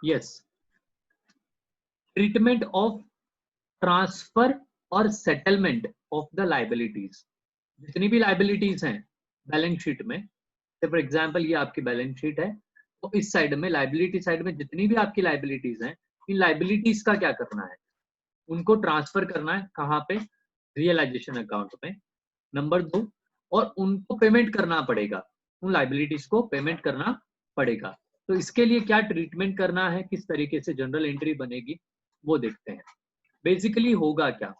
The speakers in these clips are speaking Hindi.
यस, ट्रीटमेंट ऑफ ट्रांसफर और सेटलमेंट ऑफ द लाइबिलिटीज। जितनी भी लाइबिलिटीज हैं बैलेंस शीट में, फॉर एग्जांपल ये आपकी बैलेंस शीट है, तो इस साइड में लाइबिलिटी साइड में जितनी भी आपकी लाइबिलिटीज हैं, इन लाइबिलिटीज का क्या करना है, उनको ट्रांसफर करना है कहाँ पे, रियलाइजेशन अकाउंट में। नंबर 2, और उनको पेमेंट करना पड़ेगा, उन लाइबिलिटीज को पेमेंट करना पड़ेगा। तो इसके लिए क्या ट्रीटमेंट करना है, किस तरीके से जनरल एंट्री बनेगी, वो देखते हैं। बेसिकली होगा क्या,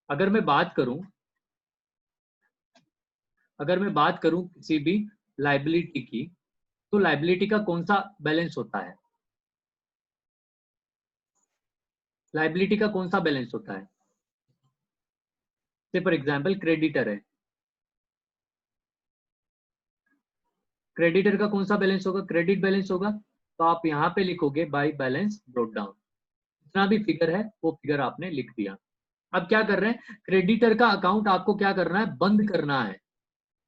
अगर मैं बात करूं किसी भी लाइबिलिटी की, तो लाइबिलिटी का कौन सा बैलेंस होता है, लाइबिलिटी का कौन सा बैलेंस होता है। से फॉर एग्जांपल क्रेडिटर है, क्रेडिटर का कौन सा बैलेंस होगा, क्रेडिट बैलेंस होगा। तो आप यहाँ पे लिखोगे बाय बैलेंस ब्रॉट डाउन, जितना भी फिगर है वो फिगर आपने लिख दिया। अब क्या कर रहे हैं, क्रेडिटर का अकाउंट आपको क्या करना है, बंद करना है,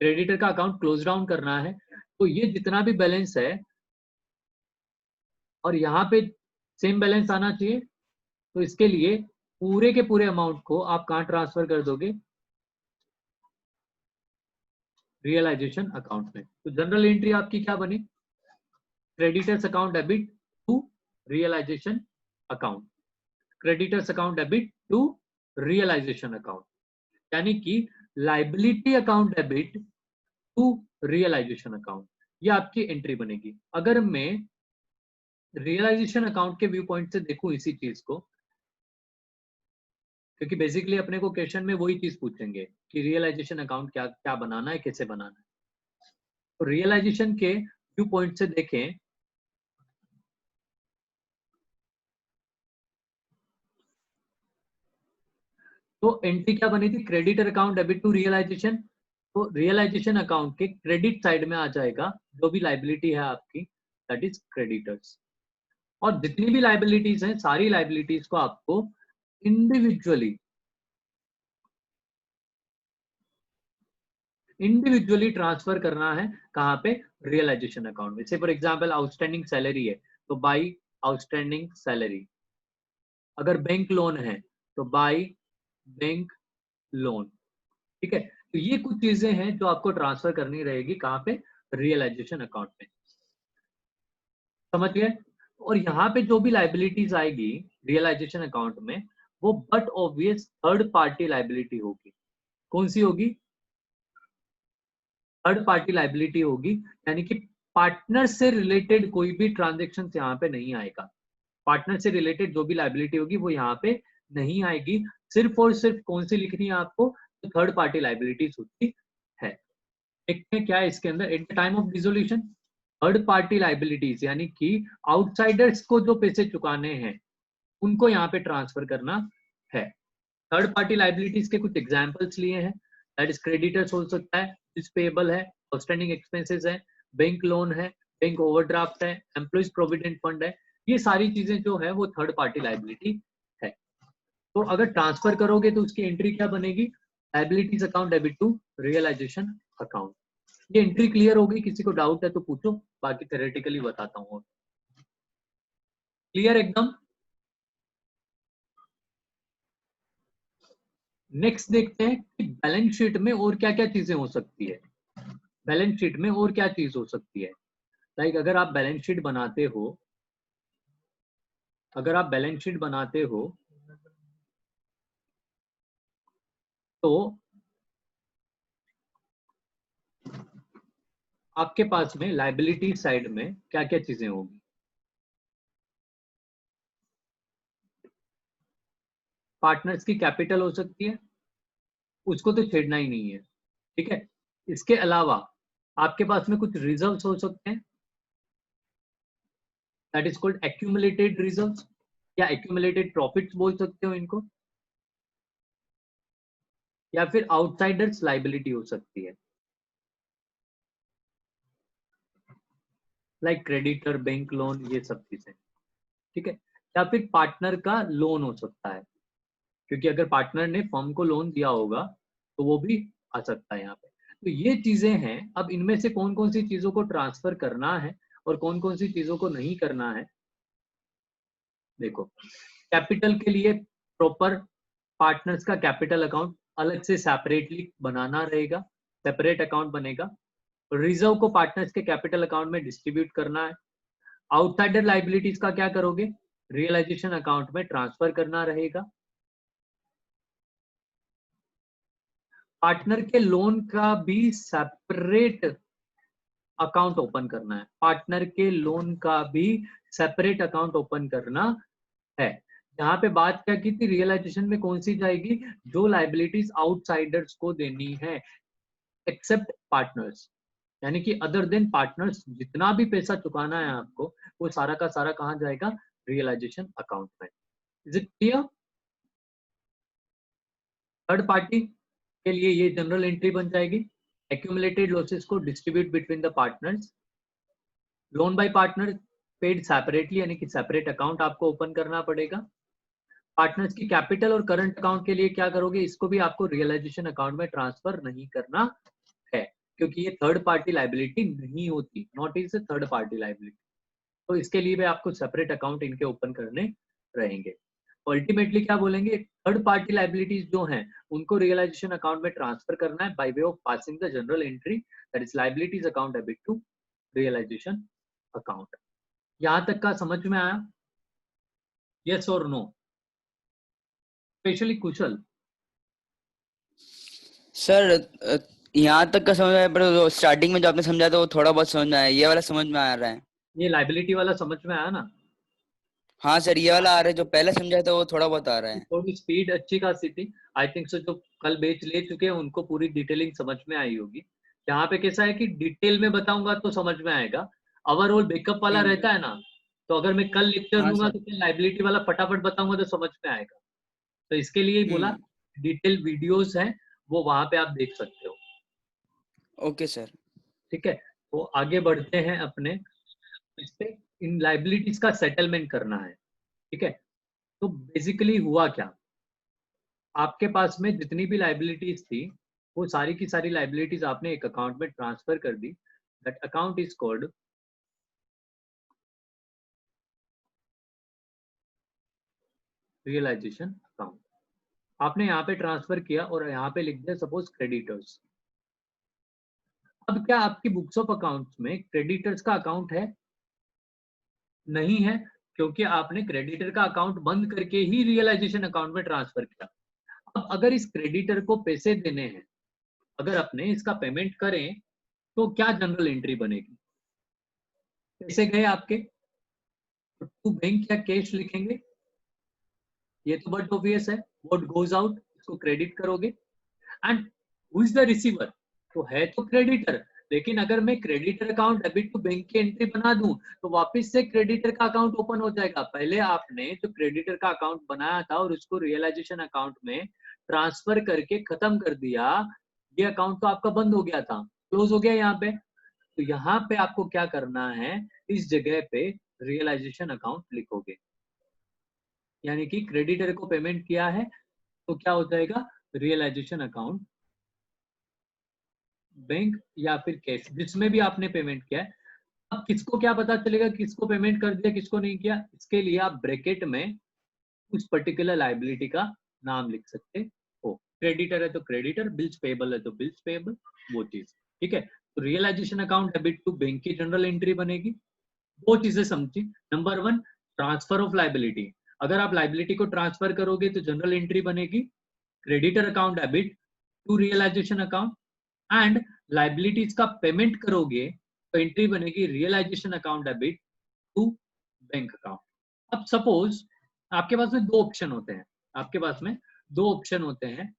क्रेडिटर का अकाउंट क्लोज डाउन करना है। तो ये जितना भी बैलेंस है और यहाँ पे सेम बैलेंस आना चाहिए, तो इसके लिए पूरे के पूरे अमाउंट को आप कहाँ ट्रांसफर कर दोगे, रियलाइजेशन अकाउंट में। तो जनरल एंट्री आपकी क्या बनी, creditors account debit to realisation account, creditors account debit to realisation account, यानी कि liability account debit to realisation account, ये आपकी एंट्री बनेगी। अगर मैं रियलाइजेशन अकाउंट के व्यू पॉइंट से देखूं इसी चीज को, क्योंकि बेसिकली अपने को क्वेश्चन में वही चीज पूछेंगे कि रियलाइजेशन अकाउंट क्या क्या बनाना है, कैसे बनाना है। तो रियलाइजेशन के व्यू पॉइंट से देखें, तो एंट्री क्या बनी थी, creditor account debit to realisation. तो रियलाइजेशन अकाउंट के क्रेडिट साइड में आ जाएगा जो भी लाइबिलिटी है आपकी, दैट इज क्रेडिटर्स। और जितनी भी लाइबिलिटीज हैं, सारी लाइबिलिटीज को आपको इंडिविजुअली ट्रांसफर करना है, कहाँ पे, रियलाइजेशन अकाउंट में। से फॉर एग्जांपल आउटस्टैंडिंग सैलरी है, तो बाई आउटस्टैंडिंग सैलरी। अगर बैंक लोन है तो बाई बैंक लोन। ठीक है, तो ये कुछ चीजें हैं जो आपको ट्रांसफर करनी रहेगी, कहाँ पे, रियलाइजेशन अकाउंट में। समझ गए। और यहाँ पे जो भी लाइबिलिटीज आएगी रियलाइजेशन अकाउंट में, वो but obvious third party liability होगी। कौन सी होगी, थर्ड पार्टी लाइबिलिटी होगी, यानी कि पार्टनर से रिलेटेड कोई भी ट्रांजेक्शन यहाँ पे नहीं आएगा। पार्टनर से रिलेटेड जो भी लाइबिलिटी होगी वो यहाँ पे नहीं आएगी। सिर्फ और सिर्फ कौन सी लिखनी है आपको, तो थर्ड पार्टी लाइबिलिटीज होती है। एक में क्या है इसके अंदर, at the time of dissolution third party liabilities, यानी कि आउटसाइडर्स को जो पैसे चुकाने हैं उनको यहाँ पे ट्रांसफर करना है। थर्ड पार्टी लाइबिलिटीज के कुछ एग्जांपल्स लिए हैं, दैट इज क्रेडिटर्स हो सकता है, पेएबल है, आउटस्टैंडिंग एक्सपेंसेस है, बैंक लोन है, बैंक ओवरड्राफ्ट है, एम्प्लॉइज प्रोविडेंट फंड है। ये सारी चीजें जो है वो थर्ड पार्टी लाइबिलिटी है। तो अगर ट्रांसफर करोगे तो उसकी एंट्री क्या बनेगी, liabilities account debit to realisation account. ये एंट्री क्लियर हो गई, किसी को डाउट है तो पूछो, बाकी थ्योरेटिकली बताता हूँ। क्लियर एकदम। नेक्स्ट देखते हैं कि बैलेंस शीट में और क्या क्या चीजें हो सकती है, बैलेंस शीट में और क्या चीज हो सकती है। लाइक अगर आप बैलेंस शीट बनाते हो, अगर आप बैलेंस शीट बनाते हो तो आपके पास में लाइबिलिटी साइड में क्या क्या चीजें होगी। पार्टनर्स की कैपिटल हो सकती है, उसको तो छेड़ना ही नहीं है। ठीक है, इसके अलावा आपके पास में कुछ रिजर्व्स हो सकते हैं, that is called accumulated reserves, या एक्यूमुलेटेड प्रॉफिट्स बोल सकते हो इनको, या फिर आउटसाइडर्स लाइबिलिटी हो सकती है, लाइक क्रेडिटर, बैंक लोन, ये सब चीजें। ठीक है, या फिर पार्टनर का लोन हो सकता है, क्योंकि अगर पार्टनर ने फर्म को लोन दिया होगा तो वो भी आ सकता है यहाँ पे। तो ये चीजें हैं। अब इनमें से कौन कौन सी चीजों को ट्रांसफर करना है और कौन कौन सी चीजों को नहीं करना है, देखो, कैपिटल के लिए प्रॉपर पार्टनर्स का कैपिटल अकाउंट अलग से सेपरेटली बनाना रहेगा, सेपरेट अकाउंट बनेगा। रिजर्व को पार्टनर्स के कैपिटल अकाउंट में डिस्ट्रीब्यूट करना है। आउटसाइडर लाइबिलिटीज का क्या करोगे, रियलाइजेशन अकाउंट में ट्रांसफर करना रहेगा। पार्टनर के लोन का भी सेपरेट अकाउंट ओपन करना है, पार्टनर के लोन का भी सेपरेट अकाउंट ओपन करना है। यहाँ पे बात क्या की थी, रियलाइजेशन में कौन सी जाएगी, जो लाइबिलिटीज आउटसाइडर्स को देनी है एक्सेप्ट पार्टनर्स, यानी कि अदर देन पार्टनर्स जितना भी पैसा चुकाना है आपको, वो सारा का सारा कहाँ जाएगा, रियलाइजेशन अकाउंट में। Is it clear? Third party के लिए ये जनरल एंट्री बन जाएगी, एक्यूमुलेटेड लॉसेस को distribute between the partners. Loan by partner paid separately, यानी कि सेपरेट अकाउंट आपको ओपन करना पड़ेगा। पार्टनर्स की कैपिटल और करंट अकाउंट के लिए क्या करोगे, इसको भी आपको रियलाइजेशन अकाउंट में ट्रांसफर नहीं करना है, क्योंकि ये थर्ड पार्टी लाइबिलिटी नहीं होती, not is a third party liability. तो इसके लिए भी आपको सेपरेट अकाउंट इनके ओपन करने रहेंगे। अल्टीमेटली क्या बोलेंगे, थर्ड पार्टी लाइबिलिटीज जो हैं उनको रियलाइजेशन अकाउंट में ट्रांसफर करना है by way of passing the journal entry, that is liabilities account debit to realisation account. यहां तक का समझ में आया, यस और नो? स्पेशली कुशल। सर यहाँ तक का समझ आया, पर स्टार्टिंग में जो आपने समझा था वो थोड़ा बहुत समझ में आया, ये वाला समझ में आ रहा है। ये लाइबिलिटी वाला समझ में आया ना? हाँ सर, ये वाला आ रहा है, जो पहले समझा था वो थोड़ा बहुत आ रहा है। थोड़ी स्पीड अच्छी खासी थी, आई थिंक सो जो कल बेच ले चुके हैं उनको पूरी डिटेलिंग समझ में आई होगी। यहाँ पे कैसा है कि डिटेल में बताऊंगा तो समझ में आएगा, ओवरऑल बैकअप वाला रहता है ना, तो अगर मैं कल लेक्चर हाँ दूंगा सर। तो फिर लाइबिलिटी वाला फटाफट बताऊंगा तो समझ में आएगा। तो इसके लिए ही बोला, डिटेल वीडियोस हैं वो वहां पे आप देख सकते हो। Okay sir. ठीक है, तो आगे बढ़ते हैं अपने इस पे, इन लाइबिलिटीज का सेटलमेंट करना है। ठीक है, तो बेसिकली हुआ क्या, आपके पास में जितनी भी लाइबिलिटीज थी वो सारी की सारी लाइबिलिटीज आपने एक अकाउंट में ट्रांसफर कर दी, that account is called realisation account. आपने यहाँ पे ट्रांसफर किया और यहाँ पे लिख दिया सपोज क्रेडिटर्स। अब क्या आपकी बुक्स ऑफ अकाउंट्स में क्रेडिटर्स का अकाउंट है? नहीं है, क्योंकि आपने क्रेडिटर का अकाउंट बंद करके ही रियलाइजेशन अकाउंट में ट्रांसफर किया। अब अगर इस क्रेडिटर को पैसे देने हैं, अगर अपने इसका पेमेंट करें तो क्या जनरल एंट्री बनेगी, पैसे गए आपके टू बैंक या कैश लिखेंगे, ये तो बट ऑब्वियस है, व्हाट गोज आउट इसको क्रेडिट करोगे। And who is the receiver, तो है तो क्रेडिटर, लेकिन अगर मैं creditor account debit to bank की एंट्री बना दूं तो वापस से क्रेडिटर का अकाउंट ओपन हो जाएगा। पहले आपने जो क्रेडिटर का अकाउंट बनाया था और उसको रियलाइजेशन अकाउंट में ट्रांसफर करके खत्म कर दिया, ये अकाउंट तो आपका बंद हो गया था, क्लोज हो गया यहाँ पे। तो यहाँ पे आपको क्या करना है, इस जगह पे रियलाइजेशन अकाउंट लिखोगे, यानी कि क्रेडिटर को पेमेंट किया है तो क्या हो जाएगा, रियलाइजेशन अकाउंट, बैंक या फिर कैश जिसमें भी आपने पेमेंट किया है। अब किसको क्या पता चलेगा किसको पेमेंट कर दिया किसको नहीं किया, इसके लिए आप ब्रैकेट में उस पर्टिकुलर लाइबिलिटी का नाम लिख सकते हो। क्रेडिटर है तो क्रेडिटर, बिल्स पेबल है तो बिल्स पेबल, वो चीज। ठीक है, तो realisation account debit to bank की जनरल एंट्री बनेगी। दो चीजें समझी, number one transfer of liability, अगर आप लाइबिलिटी को ट्रांसफर करोगे तो जनरल एंट्री बनेगी creditor account debit to realisation account, and liabilities का पेमेंट करोगे तो एंट्री बनेगी realisation account debit to bank account. अब सपोज आपके पास में दो ऑप्शन होते हैं, आपके पास में दो ऑप्शन होते हैं,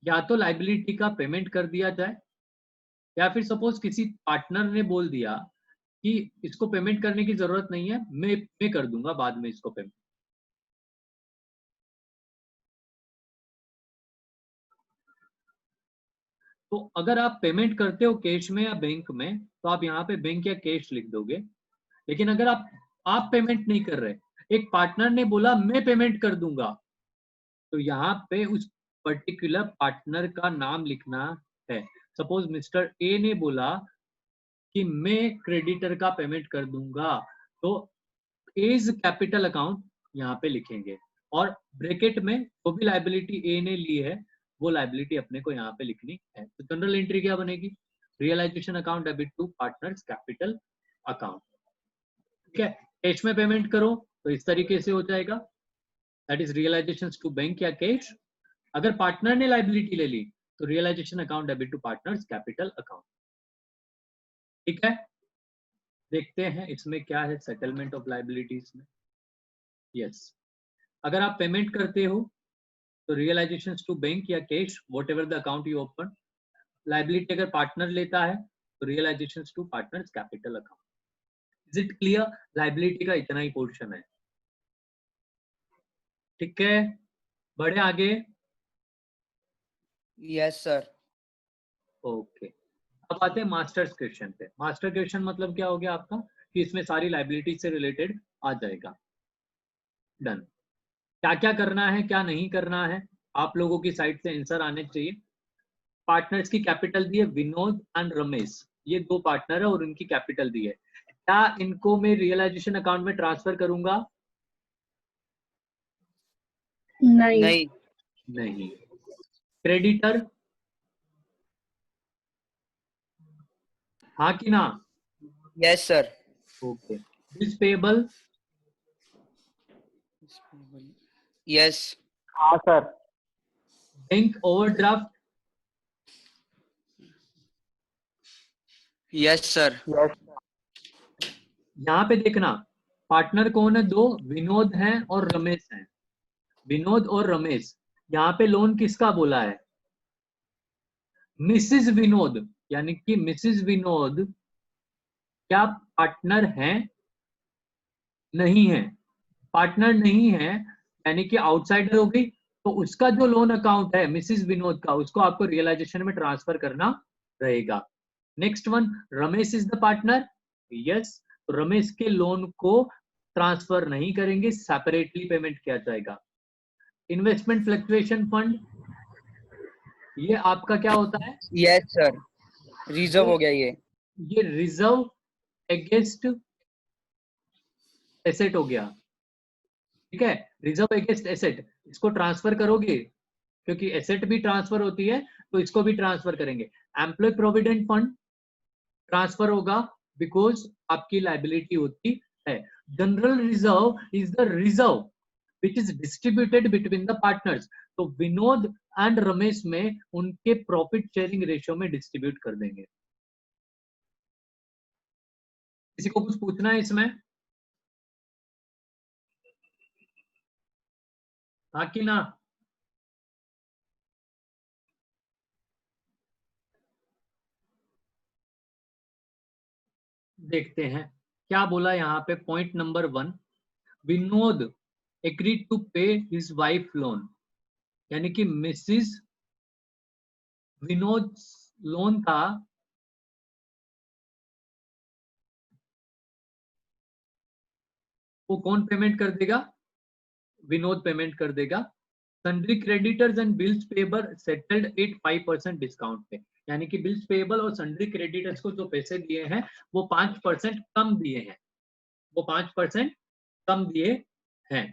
या तो लाइबिलिटी का पेमेंट कर दिया जाए, या फिर सपोज किसी पार्टनर ने बोल दिया कि इसको पेमेंट करने की जरूरत नहीं है, मैं कर दूंगा बाद में इसको पेमेंट। तो अगर आप पेमेंट करते हो कैश में या बैंक में तो आप यहाँ पे बैंक या कैश लिख दोगे। लेकिन अगर आप पेमेंट नहीं कर रहे, एक पार्टनर ने बोला मैं पेमेंट कर दूंगा, तो यहाँ पे उस पर्टिकुलर पार्टनर का नाम लिखना है। सपोज मिस्टर ए ने बोला कि मैं क्रेडिटर का पेमेंट कर दूंगा, तो एज कैपिटल अकाउंट यहाँ पे लिखेंगे और ब्रैकेट में जो भी लाइबिलिटी ए ने ली है वो लाइबिलिटी अपने को यहाँ पे लिखनी है। तो जनरल एंट्री क्या बनेगी? Realisation account debit to partners capital account. ठीक है, कैश में पेमेंट करो तो इस तरीके से हो जाएगा, that is realisation to bank या कैश। अगर पार्टनर ने लाइबिलिटी ले ली तो realisation account debit to partners capital account. ठीक है, देखते हैं इसमें क्या है सेटलमेंट ऑफ लाइबिलिटीज में। यस, अगर आप पेमेंट करते हो तो रियलाइजेशन टू बैंक या cash, whatever the account you open. Liability अगर पार्टनर लेता है तो realisation to partners capital account. Is it clear? Liability का इतना ही पोर्शन है। ठीक है, बढ़े आगे। Yes sir. ओके, अब आते हैं मास्टर्स क्वेश्चन पे। मास्टर क्वेश्चन मतलब क्या हो गया आपका कि इसमें सारी लाइबिलिटी से रिलेटेड आ जाएगा। डन। क्या क्या करना है क्या नहीं करना है, आप लोगों की साइड से आंसर आने चाहिए। पार्टनर्स की कैपिटल दी है विनोद एंड रमेश, ये दो पार्टनर है और उनकी कैपिटल दी है। क्या इनको मैं रियलाइजेशन अकाउंट में ट्रांसफर करूंगा? नहीं। नहीं। नहीं। क्रेडिटर, हाँ कि ना? Yes sir. Okay. Bills payable, yes. हाँ sir. Bank overdraft, yes sir. Yes. यहाँ पे देखना पार्टनर कौन है? दो, विनोद हैं और रमेश हैं। विनोद और रमेश, यहाँ पे लोन किसका बोला है? मिसिस विनोद, यानी कि मिसिस विनोद क्या पार्टनर हैं? नहीं है। पार्टनर नहीं है यानी कि आउटसाइडर हो गई, तो उसका जो लोन अकाउंट है मिसिस विनोद का, उसको आपको रियलाइजेशन में ट्रांसफर करना रहेगा। Next one, Ramesh is the partner. Yes, तो रमेश के लोन को ट्रांसफर नहीं करेंगे, सेपरेटली पेमेंट किया जाएगा। इन्वेस्टमेंट फ्लक्चुएशन फंड, ये आपका क्या होता है? यस सर, रिजर्व हो गया ये रिजर्व अगेंस्ट एसेट हो गया। ठीक है, रिजर्व अगेंस्ट एसेट, इसको ट्रांसफर करोगे क्योंकि एसेट भी ट्रांसफर होती है तो इसको भी ट्रांसफर करेंगे। एम्प्लॉय प्रोविडेंट फंड ट्रांसफर होगा बिकॉज आपकी लाइबिलिटी होती है। General reserve is the reserve which is distributed between the partners, तो विनोद एंड रमेश में उनके प्रॉफिट शेयरिंग रेशियो में डिस्ट्रीब्यूट कर देंगे। किसी को कुछ पूछना है इसमें? हाँ कि ना? देखते हैं क्या बोला यहाँ पे। Point number 1, Vinod agreed to pay his wife loan, यानी कि मिसिस विनोद लोन था वो कौन पेमेंट कर देगा? विनोद पेमेंट कर देगा। Sundry creditors and bills payable settled at 5% discount पे, यानी कि बिल्स पेबल और सन्ड्री क्रेडिटर्स को जो पैसे दिए हैं वो 5% कम दिए हैं, वो 5% कम दिए हैं।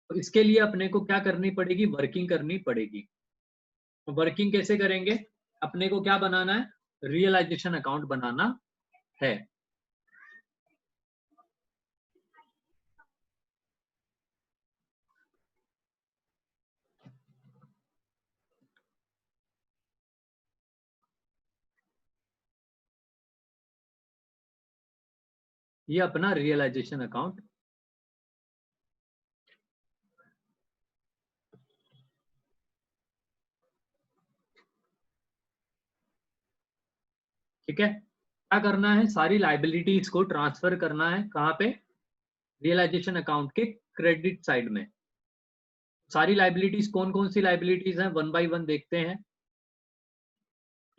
तो इसके लिए अपने को क्या करनी पड़ेगी? वर्किंग करनी पड़ेगी। वर्किंग कैसे करेंगे? अपने को क्या बनाना है? रियलाइजेशन अकाउंट बनाना है। ये अपना रियलाइजेशन अकाउंट, ठीक है। क्या करना है? सारी लाइबिलिटीज को ट्रांसफर करना है कहाँ पे? रियलाइजेशन अकाउंट के क्रेडिट साइड में। सारी लाइबिलिटीज कौन कौन सी लाइबिलिटीज हैं वन बाय वन देखते हैं।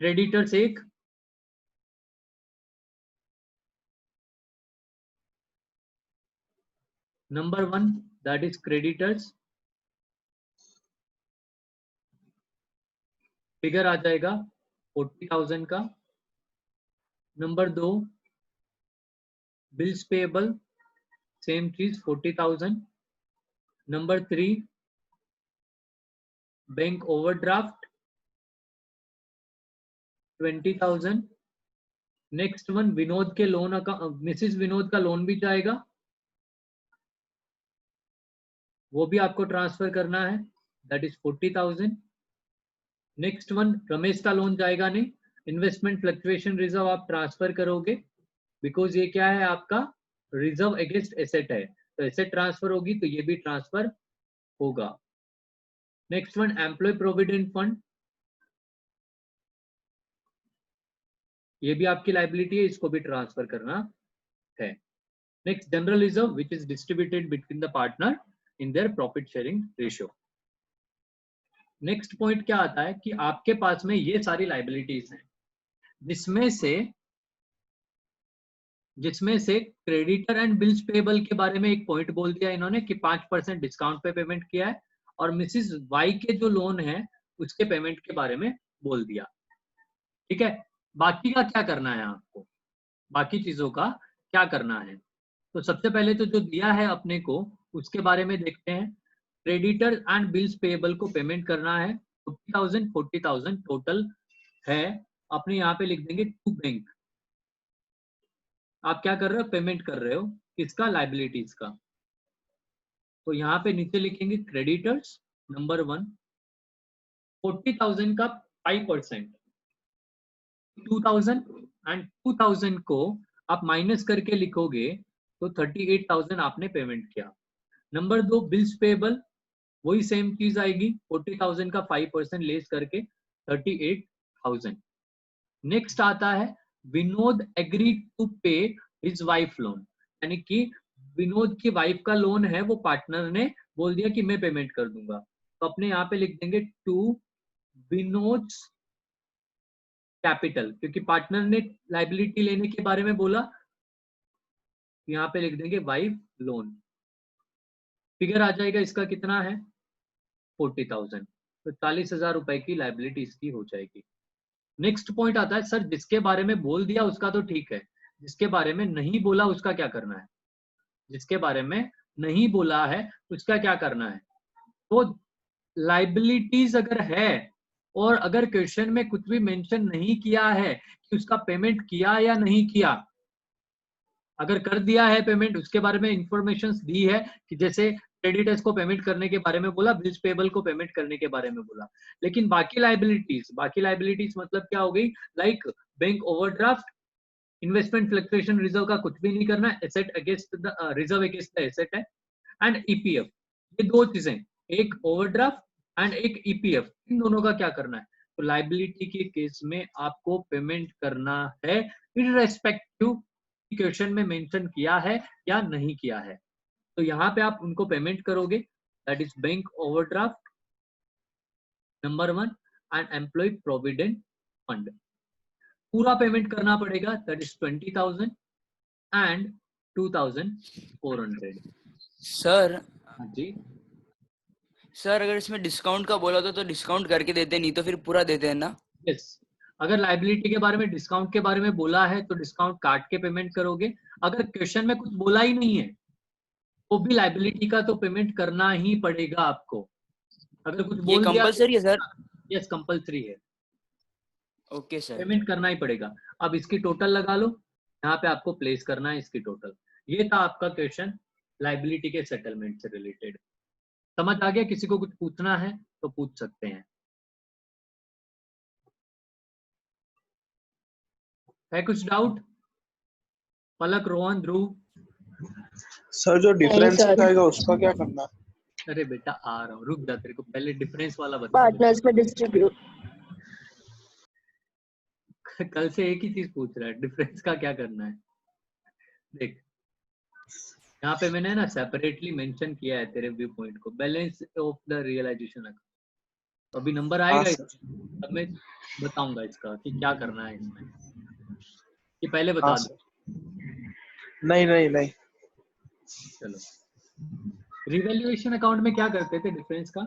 क्रेडिटर्स एक, number 1 that is creditors, figure आ जाएगा 40,000 का। नंबर 2 बिल्स पेएबल सेम चीज 40,000. Number 3 bank overdraft 20,000. Next one Vinod के लोन अकाउंट, मिसिस विनोद का लोन भी जाएगा, वो भी आपको ट्रांसफर करना है, that is 40,000. Next one Ramesh का लोन जाएगा नहीं, इन्वेस्टमेंट फ्लक्चुएशन रिजर्व आप ट्रांसफर करोगे, बिकॉज ये क्या है आपका रिजर्व अगेंस्ट एसेट है, तो एसेट ट्रांसफर होगी तो ये भी ट्रांसफर होगा. Next one employ provident fund, ये भी आपकी लाइबिलिटी है, इसको भी ट्रांसफर करना है. Next general reserve which is distributed between the partner in their profit sharing ratio. Next point क्या आता है कि आपके पास में ये सारी लाइबिलिटीज हैं, जिसमें से क्रेडिटर एंड बिल्स पेएबल के बारे में एक पॉइंट बोल दिया इन्होंने कि 5% डिस्काउंट पे पेमेंट किया है, और मिसिस वाई के जो लोन है उसके पेमेंट के बारे में बोल दिया. ठीक है, बाकी का क्या करना है आपको, बाकी चीजों का क्या करना है. तो सबसे पहले तो जो दिया है अपने को उसके बारे में देखते हैं. क्रेडिटर एंड बिल्स पेएबल को पेमेंट करना है, 40,000 टोटल है. अपने यहाँ पे लिख देंगे टू बैंक. आप क्या कर रहे हो, पेमेंट कर रहे हो किसका, लाइबिलिटीज का. तो यहाँ पे नीचे लिखेंगे क्रेडिटर्स नंबर 1 40,000 का 5%, 2,000 एंड 2,000 को आप माइनस करके लिखोगे तो 38,000 आपने पेमेंट किया. नंबर 2 बिल्स पेएबल, वही सेम चीज आएगी, 40,000 का 5% लेस करके 38,000. नेक्स्ट आता है Vinod agree to pay his wife loan, यानी कि विनोद की वाइफ का लोन है, वो पार्टनर ने बोल दिया कि मैं पेमेंट कर दूंगा, तो अपने यहाँ पे लिख देंगे टू विनोद कैपिटल, क्योंकि पार्टनर ने लाइबिलिटी लेने के बारे में बोला, यहाँ पे लिख देंगे वाइफ लोन. फिगर आ जाएगा इसका कितना है 40,000, तो 40,000 रुपए की लाइबिलिटी इसकी हो जाएगी. नेक्स्ट पॉइंट आता है सर जिसके बारे में बोल दिया उसका तो ठीक है, जिसके बारे में नहीं बोला उसका क्या करना है, जिसके बारे में नहीं बोला है उसका क्या करना है. तो लाइबिलिटीज अगर है और अगर क्वेश्चन में कुछ भी मेंशन नहीं किया है कि उसका पेमेंट किया या नहीं किया, अगर कर दिया है पेमेंट उसके बारे में इंफॉर्मेशन दी है कि जैसे क्रेडिटर्स को पेमेंट करने के बारे में बोला, बिल्स पेएबल को पेमेंट करने के बारे में बोला, लेकिन बाकी लाइबिलिटीज मतलब क्या हो गई, like bank overdraft, investment fluctuation reserve का कुछ भी नहीं करना, asset against the reserve against the asset है, एंड ईपीएफ. ये दो चीजें, एक ओवरड्राफ्ट एंड एक ईपीएफ, इन दोनों का क्या करना है. तो लाइबिलिटी के केस में आपको पेमेंट करना है इररेस्पेक्टिव क्वेश्चन में मेंशन किया है या नहीं किया है. तो यहाँ पे आप उनको पेमेंट करोगे, that is bank overdraft number 1 and employ provident fund. पूरा पेमेंट करना पड़ेगा, that is 20,000 and 2,400. Sir ji sir अगर इसमें डिस्काउंट का बोला तो डिस्काउंट करके देते, नहीं तो फिर पूरा देते हैं ना. यस, अगर लाइबिलिटी के बारे में डिस्काउंट के बारे में बोला है तो डिस्काउंट काट के पेमेंट करोगे. अगर क्वेश्चन में कुछ बोला ही नहीं है तो भी लाइबिलिटी का तो पेमेंट करना ही पड़ेगा आपको. अगर कुछ बोल दिया, कंपलसरी है सर. यस कंपलसरी है, ओके सर, पेमेंट करना ही पड़ेगा. अब इसकी टोटल लगा लो, यहाँ पे आपको प्लेस करना है इसकी टोटल. ये था आपका क्वेश्चन लाइबिलिटी के सेटलमेंट से रिलेटेड. समझ आ गया? किसी को कुछ पूछना है तो पूछ सकते हैं. है कुछ डाउट? पलक, रोहन, ध्रुव. सर जो डिफरेंस आएगा उसका क्या करना है? अरे बेटा आ रहा हूँ, रुक जा, तेरे को पहले डिफरेंस वाला बता. पार्टनर्स में डिस्ट्रीब्यूट. कल से एक ही चीज पूछ रहा है, डिफरेंस का क्या करना है. देख यहाँ पे मैंने ना सेपरेटली मेंशन किया है तेरे व्यू पॉइंट को, balance of the realisation account. तो अभी नंबर आएगा तब मैं बताऊंगा इसका कि क्या करना है इसमें, कि पहले बता दो. नहीं. चलो, रिवैल्यूएशन अकाउंट में क्या करते थे डिफरेंस का,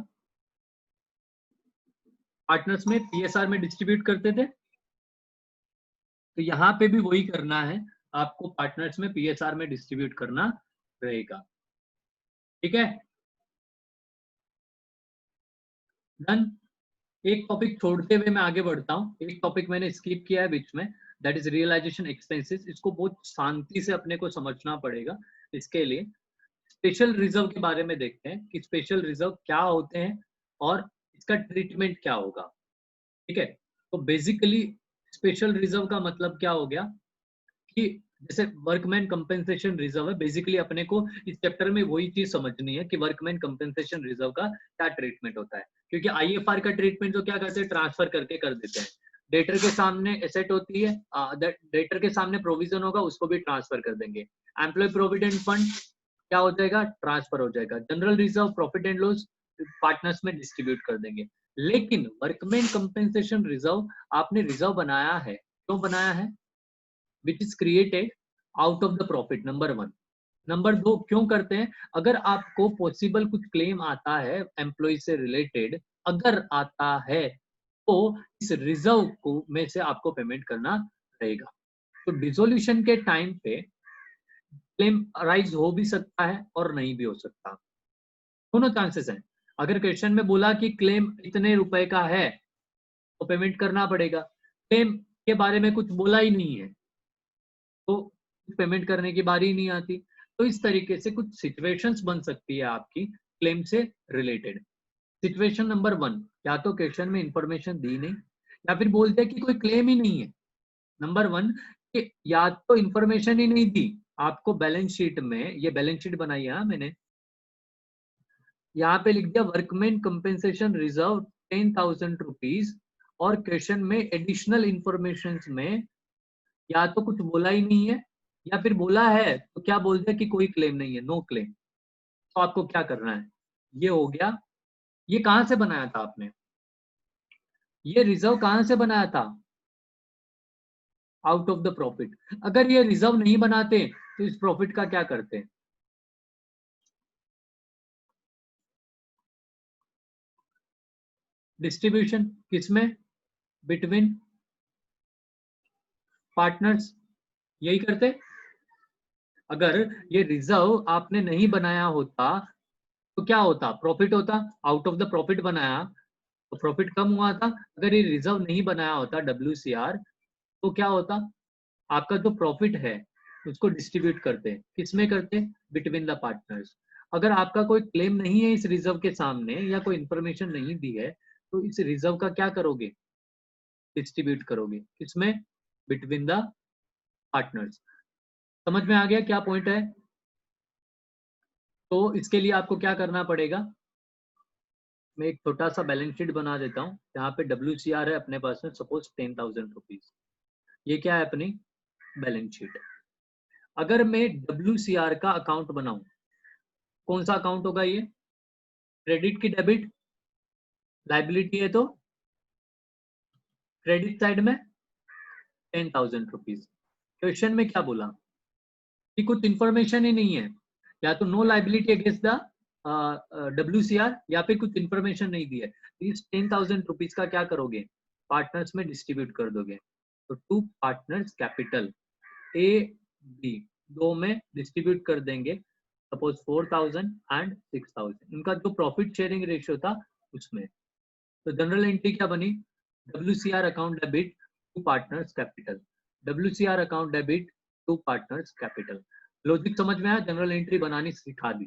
पार्टनर्स में पीएसआर में डिस्ट्रीब्यूट करते थे. तो यहाँ पे भी वही करना है. आपको पार्टनर्स में पीएसआर में डिस्ट्रीब्यूट करना रहेगा। ठीक है, डन। एक टॉपिक छोड़ते हुए मैं आगे बढ़ता हूँ, एक टॉपिक मैंने स्किप किया है बीच में, दैट इज रियलाइजेशन एक्सपेंसेस। इसको बहुत शांति से अपने को समझना पड़ेगा। इसके लिए स्पेशल रिजर्व के बारे में देखते हैं कि स्पेशल रिजर्व क्या होते हैं और इसका ट्रीटमेंट क्या होगा। ठीक है, तो बेसिकली स्पेशल रिजर्व का मतलब क्या हो गया कि जैसे वर्कमैन कंपेंसेशन रिजर्व है, बेसिकली अपने को इस चैप्टर में वही चीज समझनी है कि वर्कमैन कंपेंसेशन रिजर्व का क्या ट्रीटमेंट होता है। क्योंकि आईएफआर का ट्रीटमेंट तो क्या करते हैं, ट्रांसफर करके कर देते हैं। डेटर के सामने एसेट होती है, डेटर के सामने प्रोविजन होगा, उसको भी ट्रांसफर कर देंगे। एम्प्लॉय प्रोविडेंट फंड क्या हो जाएगा, ट्रांसफर हो जाएगा। General reserve profit and loss partners में डिस्ट्रीब्यूट कर देंगे। लेकिन वर्कमैन कंपेंसेशन रिजर्व आपने रिजर्व बनाया है, क्यों बनाया है, which is created out of the profit, number 1। Number 2, क्यों करते हैं, अगर आपको पॉसिबल कुछ क्लेम आता है एम्प्लॉय से रिलेटेड, अगर आता है तो इस रिजर्व को में से आपको पेमेंट करना रहेगा। तो डिसोल्यूशन के टाइम पे क्लेम अराइज हो भी सकता है और नहीं भी हो सकता, दोनों चांसेस हैं। अगर क्वेश्चन में बोला कि क्लेम इतने रुपए का है तो पेमेंट करना पड़ेगा, क्लेम के बारे में कुछ बोला ही नहीं है तो पेमेंट करने की बारी ही नहीं आती। तो इस तरीके से कुछ सिचुएशंस बन सकती है आपकी क्लेम से रिलेटेड। सिचुएशन नंबर 1, या तो क्वेश्चन में इंफॉर्मेशन दी नहीं, या फिर बोलते हैं कि कोई क्लेम ही नहीं है। नंबर 1 कि या तो इंफॉर्मेशन ही नहीं दी आपको बैलेंस शीट में, ये बैलेंस शीट बनाई है मैंने, यहाँ पे लिख दिया वर्कमैन कंपेंसेशन रिजर्व 10,000 रुपीज, और क्वेश्चन में एडिशनल इंफॉर्मेशन में या तो कुछ बोला ही नहीं है, या फिर बोला है तो क्या बोलते हैं कि कोई क्लेम नहीं है, नो क्लेम। तो आपको क्या करना है, ये हो गया। ये कहां से बनाया था आपने, ये रिजर्व कहां से बनाया था, आउट ऑफ द प्रॉफिट। अगर ये रिजर्व नहीं बनाते तो इस प्रॉफिट का क्या करते, डिस्ट्रीब्यूशन किसमें, बिटवीन पार्टनर्स, यही करते। अगर ये रिजर्व आपने नहीं बनाया होता तो क्या होता, प्रॉफिट होता, आउट ऑफ द प्रॉफिट बनाया तो प्रॉफिट कम हुआ था। अगर ये रिजर्व नहीं बनाया होता WCR तो क्या होता, आपका जो प्रॉफिट है उसको डिस्ट्रीब्यूट करते, किसमें करते, बिटवीन द पार्टनर्स। अगर आपका कोई क्लेम नहीं है इस रिजर्व के सामने या कोई इंफॉर्मेशन नहीं दी है तो इस रिजर्व का क्या करोगे, डिस्ट्रीब्यूट करोगे, किसमें, बिटवीन द पार्टनर्स। समझ में आ गया क्या पॉइंट है। तो इसके लिए आपको क्या करना पड़ेगा, मैं एक छोटा सा बैलेंस शीट बना देता हूँ। यहाँ पे WCR है अपने पास में, सपोज 10,000 रुपीज, ये क्या है अपनी बैलेंस शीट। अगर मैं WCR का अकाउंट बनाऊं, कौन सा अकाउंट होगा ये, क्रेडिट की डेबिट, लाइबिलिटी है तो क्रेडिट साइड में 10,000 रुपीज। क्वेश्चन में क्या बोला कि कुछ इंफॉर्मेशन ही नहीं है, या तो no liability against the WCR या फिर कुछ इंफॉर्मेशन नहीं दी है। इस 10,000 रुपीज का क्या करोगे, पार्टनर्स में डिस्ट्रीब्यूट कर दोगे। तो 2 पार्टनर्स कैपिटल A B दो में डिस्ट्रीब्यूट कर देंगे, सपोज 4,000 एंड 6,000, इनका जो प्रॉफिट शेयरिंग रेशियो था उसमें। तो जनरल एंट्री क्या बनी, WCR account debit to partners capital, WCR account debit to partners capital. Logic समझ में आया, जनरल एंट्री बनानी सिखा दी,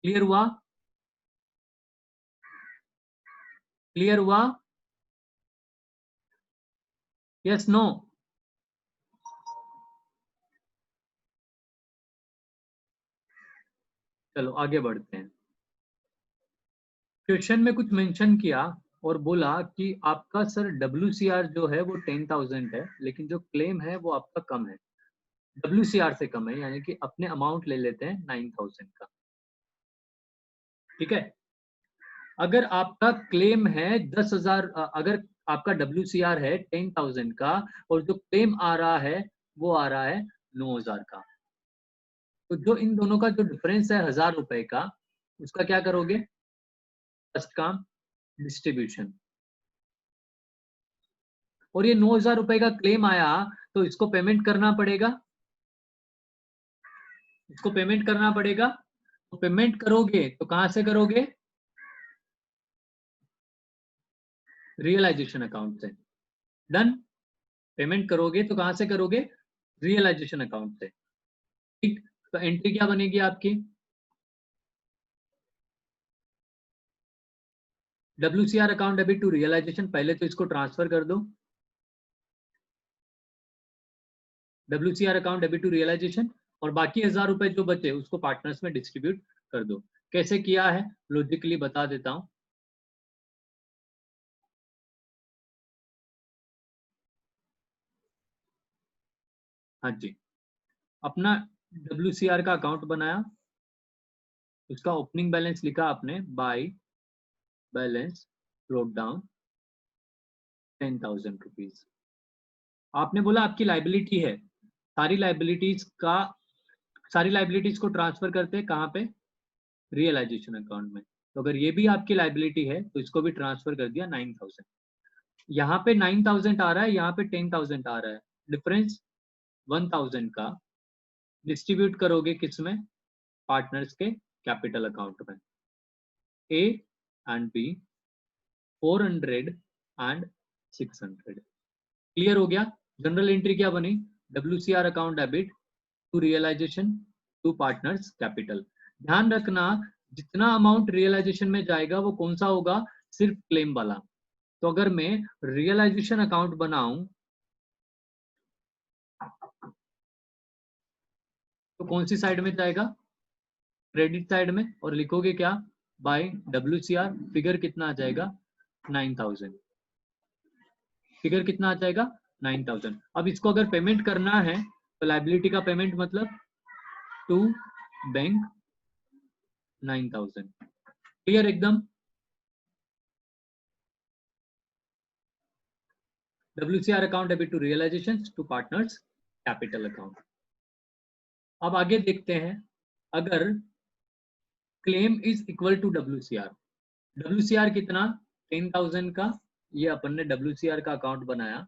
क्लियर हुआ, क्लियर हुआ, यस नो। चलो आगे बढ़ते हैं। क्वेश्चन में कुछ मेंशन किया और बोला कि आपका सर WCR जो है वो 10,000 है, लेकिन जो क्लेम है वो आपका कम है, WCR से कम है, यानी कि अपने अमाउंट ले लेते हैं 9,000 का। ठीक है, अगर आपका क्लेम है 10,000, अगर आपका WCR है 10,000 का और जो क्लेम आ रहा है वो आ रहा है 9,000 का, तो जो इन दोनों का जो डिफरेंस है 1,000 रुपए का, उसका क्या करोगे, फर्स्ट काम डिस्ट्रीब्यूशन। और ये 9,000 रुपए का क्लेम आया तो इसको पेमेंट करना पड़ेगा इसको पेमेंट करना पड़ेगा। तो पेमेंट करोगे तो कहां से करोगे? रियलाइजेशन अकाउंट से। डन। पेमेंट करोगे तो कहां से करोगे? रियलाइजेशन अकाउंट से। ठीक, तो एंट्री क्या बनेगी आपकी? WCR account debit to realisation. पहले तो इसको ट्रांसफर कर दो, WCR account debit to realisation, और बाकी 1000 रुपए जो बचे उसको पार्टनर्स में डिस्ट्रीब्यूट कर दो। कैसे किया है लॉजिकली बता देता हूं। हाँ जी, अपना WCR का अकाउंट बनाया, उसका ओपनिंग बैलेंस लिखा आपने, by balance broke down 10,000 rupees. आपने बोला आपकी लाइबिलिटी है, सारी लाइबिलिटीज को ट्रांसफर करते हैं कहाँ पे? रियलाइजेशन अकाउंट में। तो अगर ये भी आपकी लाइबिलिटी है तो इसको भी ट्रांसफर कर दिया 9,000। यहाँ पे 9,000 आ रहा है, यहाँ पे 10,000 आ रहा है, डिफरेंस 1,000 का डिस्ट्रीब्यूट करोगे किसमें? पार्टनर्स के कैपिटल अकाउंट में। A and B 400 and 600। Clear हो गया? जनरल एंट्री क्या बनी? WCR account debit to realisation to partners capital. ध्यान रखना जितना अमाउंट रियलाइजेशन में जाएगा वो कौन सा होगा? सिर्फ क्लेम वाला। तो अगर मैं रियलाइजेशन अकाउंट बनाऊं तो कौन सी साइड में जाएगा? क्रेडिट साइड में। और लिखोगे क्या? Bye WCR। फिगर कितना आ जाएगा? 9,000। फिगर कितना आ जाएगा? 9,000। अब इसको अगर पेमेंट करना है तो लाइबिलिटी का पेमेंट मतलब टू बैंक 9,000। क्लियर एकदम? WCR account debit to realisation to partners capital account. अब आगे देखते हैं, अगर claim is equal to WCR कितना? 10,000 का। ये अपन ने WCR का अकाउंट बनाया,